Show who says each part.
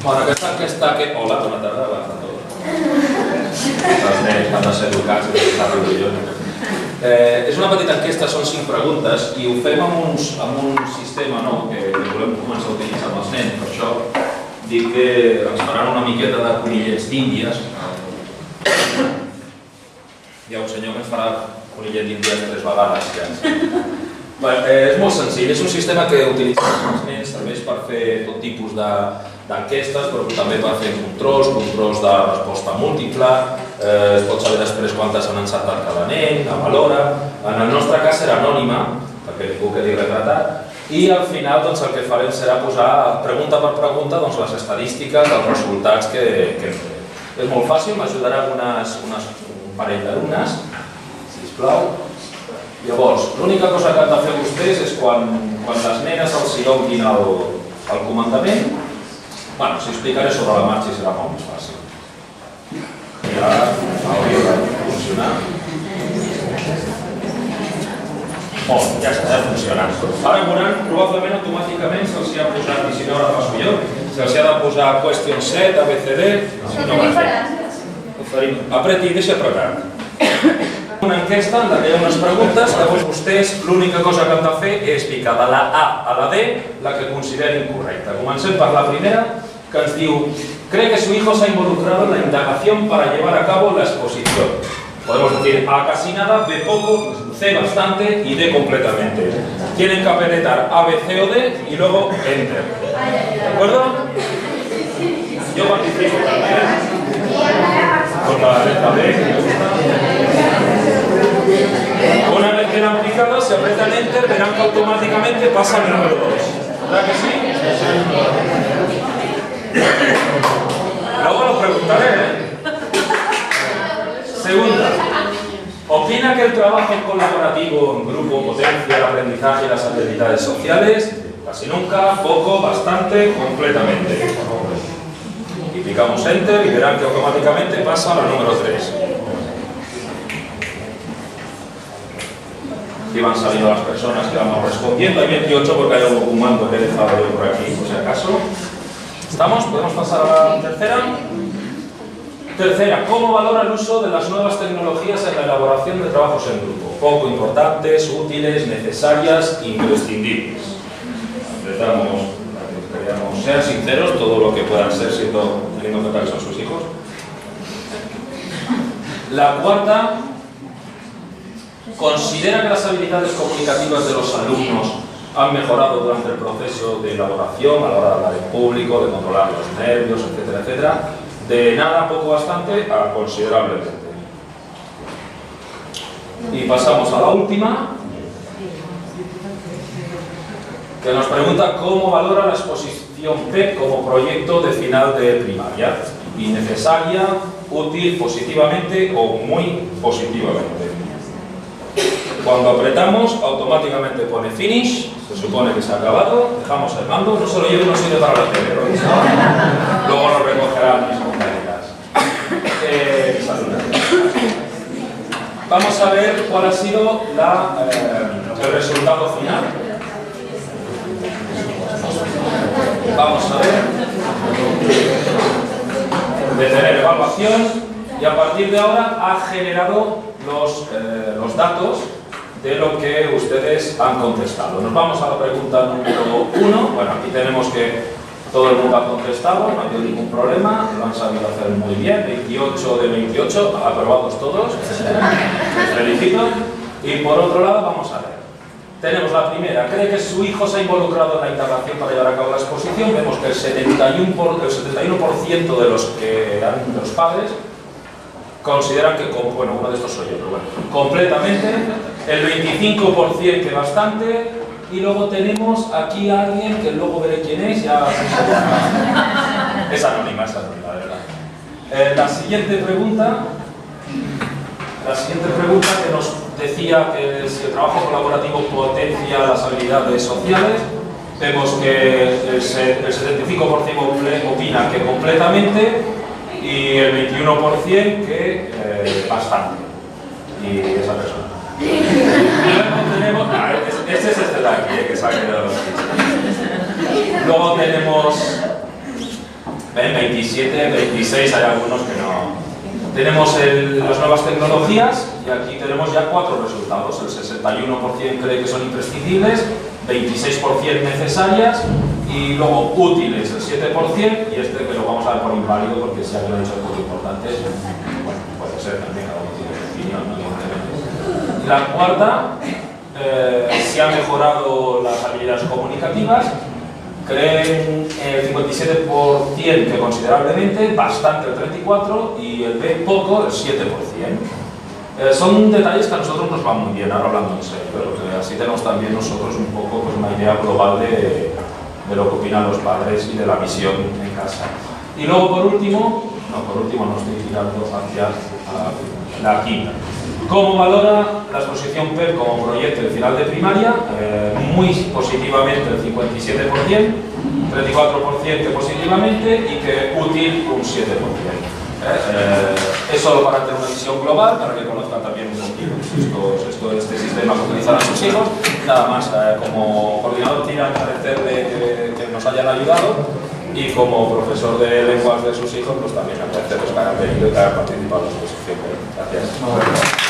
Speaker 1: Bueno, aquesta enquesta que... Hola, bona tarda, bona tarda. Els nens han de ser educats i estar orgullosos. És una petita enquesta, són 5 preguntes i ho fem amb un sistema nou que volem començar a utilitzar amb els nens. Per això dic que ens faran una miqueta de conillets d'Índies. Hi ha un senyor que ens farà conillet d'Índies 3 vegades. És molt senzill, és un sistema que utilitzem els nens, serveix per fer tot tipus d'enquestes, però també per fer controls de resposta múltiple, es pot saber després quantes han encertat cada nen, la valora. En el nostre cas serà anònima, perquè ningú quedi retratat, i al final el que farem serà posar pregunta per pregunta les estadístiques dels resultats que hem fet. És molt fàcil, m'ajudarà un parell d'alumnes, sisplau. Llavors, l'única cosa que han de fer vostès és quan les nenes els hi donin el comandament, bueno, s'hi explicaré sobre la marxa i serà molt més fàcil. Ja hauria de funcionar. Molt, ja està funcionant. Ara veuran, probablement automàticament se'ls ha posat, i si no ara passo jo, se'ls ha de posar question set, ABCD... Apreti i deixa apretat. Una enquesta en la que hi ha unes preguntes, llavors vostès l'única cosa que han de fer és picar de la A a la D la que considerin correcta. Comencem per la primera, que ens diu: cree que su hijo se ha involucrado en la indagación para llevar a cabo la exposición. Podemos decir A casi nada, B poco, C bastante y D completamente. Tienen que apretar A, B, C o D y luego Enter. ¿De acuerdo? Yo participo también con la letra B, que me gusta. Una vez que la han aplicado, se apretan Enter, verán que automáticamente pasa al número 2. ¿Verdad que sí? Luego lo preguntaré, Segunda. ¿Opina que el trabajo colaborativo en grupo potencia el aprendizaje y las habilidades sociales? Casi nunca, poco, bastante, completamente. Y picamos Enter y verán que automáticamente pasa al número 3. Y van saliendo las personas que vamos respondiendo. Hay 28 porque hay algún mando que he dejado yo por aquí, por si acaso. ¿Estamos? ¿Podemos pasar a la tercera? Tercera, ¿cómo valora el uso de las nuevas tecnologías en la elaboración de trabajos en grupo? Poco importantes, útiles, necesarias, imprescindibles. Empezamos, sean sinceros, todo lo que puedan ser, teniendo en cuenta que son sus hijos. La cuarta, ¿considera que las habilidades comunicativas de los alumnos han mejorado durante el proceso de elaboración, a la hora de hablar en público, de controlar los nervios, etcétera, etcétera? De nada, poco, bastante, a considerablemente. Y pasamos a la última, que nos pregunta cómo valora la exposición PEP como proyecto de final de primaria. Innecesaria, útil, positivamente o muy positivamente. Cuando apretamos, automáticamente pone Finish, se supone que se ha acabado, dejamos el mando, no se lo lleve, no sirve para la tele, luego lo recogerán mis compañeras. Vamos a ver cuál ha sido el resultado final. Vamos a ver. Detener evaluación y a partir de ahora ha generado los datos de lo que ustedes han contestado. Nos vamos a la pregunta número 1. Bueno, aquí tenemos que todo el mundo ha contestado, no ha habido ningún problema, lo han sabido hacer muy bien, 28 de 28, aprobados todos, les felicito. Y por otro lado, vamos a ver. Tenemos la primera, ¿cree que su hijo se ha involucrado en la indagación para llevar a cabo la exposición? Vemos que el 71% de los padres consideran que, bueno, uno de estos soy yo, pero bueno, completamente, el 25% que bastante, y luego tenemos aquí a alguien que luego veré quién es, ya es anónima, de verdad. La siguiente pregunta que nos decía que si el trabajo colaborativo potencia las habilidades sociales, vemos que el 75% opina que completamente, y el 21% que bastante. Y esa persona. Luego tenemos... este es este de aquí, que se ha quedado. Luego tenemos ven 27, 26, hay algunos que no. Tenemos las nuevas tecnologías y aquí tenemos ya 4 resultados. El 61% cree que son imprescindibles, 26% necesarias y luego útiles el 7% y este que lo vamos a dar por inválido porque si alguien ha dicho algo importante, bueno, puede ser también, cada uno tiene su opinión, ¿no? Y la cuarta, si han mejorado las habilidades comunicativas, creen el 57% que considerablemente, bastante el 34% y el B poco el 7%. Son detalles que a nosotros nos van muy bien, ahora hablando en serio, pero que así tenemos también nosotros un poco pues, una idea global de lo que opinan los padres y de la visión en casa. Y luego por último no estoy tirando hacia la quinta. ¿Cómo valora la exposición PEP como proyecto de final de primaria? Muy positivamente el 57%, 34% positivamente y que útil un 7%. Es solo para tener una visión global, para que conozcan también un poquito este sistema que utilizarán sus hijos. Nada más, como coordinador quiero agradecerle que nos hayan ayudado y como profesor de lenguas de sus hijos, pues también agradecerles que hayan venido y que hayan participado en la exposición. Gracias.